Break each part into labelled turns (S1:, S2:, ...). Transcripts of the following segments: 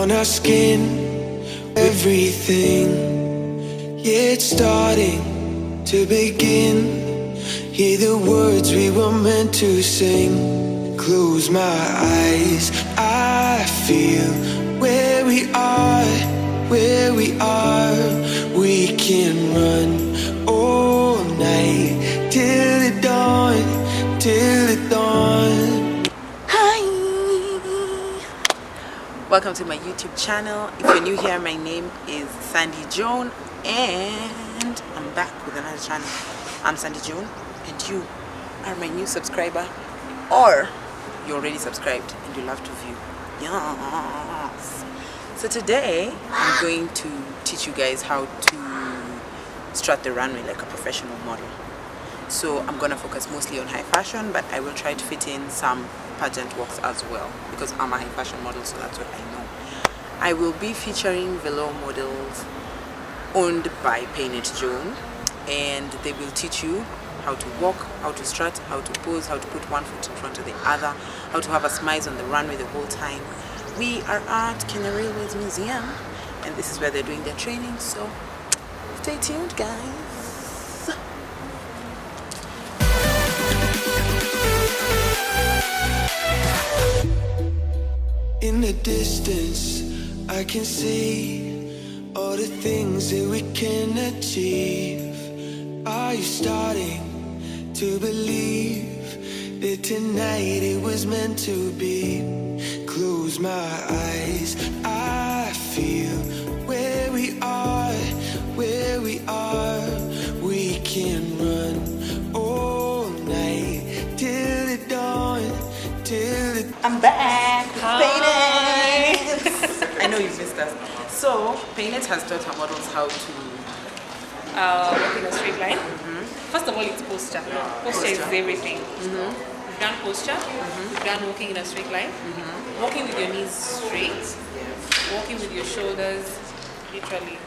S1: on our skin, everything. Yeah, it's starting to begin. Hear the words we were meant to sing. Close my eyes, I feel where we are, where we are. We can run all night till the dawn, till the dawn.
S2: Hi! Welcome to my YouTube channel. If you're new here, my name is Sandy Joan and I'm back with another channel. I'm Sandy Joan and you are my new subscriber, or you're already subscribed and you love to view. Yes! So today I'm going to teach you guys how to strut the runway like a professional model. So I'm gonna focus mostly on high fashion, but I will try to fit in some pageant works as well because I'm a high fashion model, so that's what I know. I will be featuring Velour Models owned by Joan, and they will teach you how to walk, how to strut, how to pose, how to put one foot in front of the other, how to have a smile on the runway the whole time. We are at Kenya Railways Museum and this is where they're doing their training, so stay tuned, guys.
S1: In the distance, I can see all the things that we can achieve. Are you starting to believe that tonight it was meant to be? Close my eyes, I feel where we are, where we are. We can run all night till the dawn, till the...
S2: I'm back with Painted. I know you missed us. So Painted has taught her models how to
S3: walk in a straight line. First of all, it's posture. Posture is everything. We've done posture, we've done walking in a straight line, walking with your knees straight, walking with your shoulders literally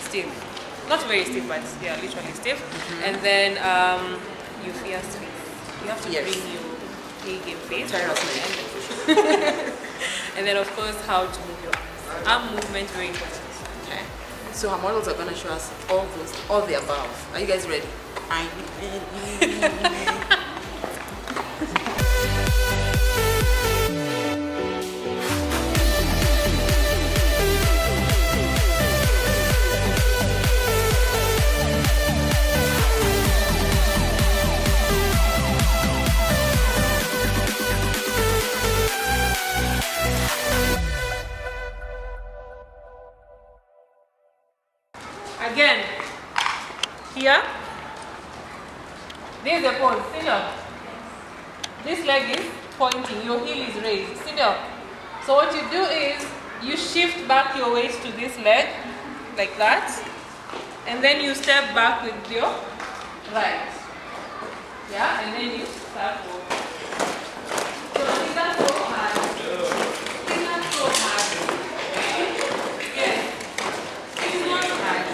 S3: stiff. Not very stiff, but yeah, literally stiff. And then your face. You have to bring your A game face. And then of course how to move your arms. Arm movement, very important.
S2: Okay. So her models are gonna show us all the above. Are you guys ready?
S3: Again, here, this is the pose, sit up. This leg is pointing, your heel is raised, sit up. So what you do is, you shift back your waist to this leg, like that, and then you step back with your right. Yeah, and then you start forward. So is that so hard? Is that so hard? Yes. It's not hard.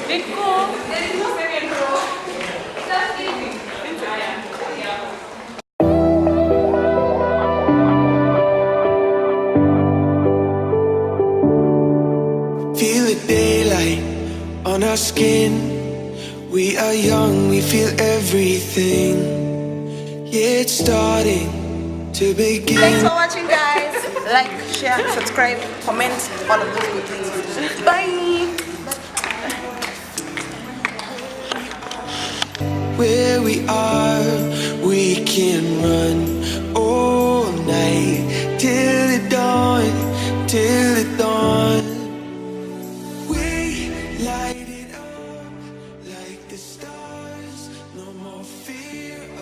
S3: Because there is no second row. Just easy. Yeah.
S1: Feel the daylight on our skin. We are young, we feel everything. Yeah, it's starting to begin.
S2: Thanks for watching, guys. Like, share, subscribe, comment, all of those good things. Bye.
S1: Where we are, we can run all night till the dawn, till the dawn.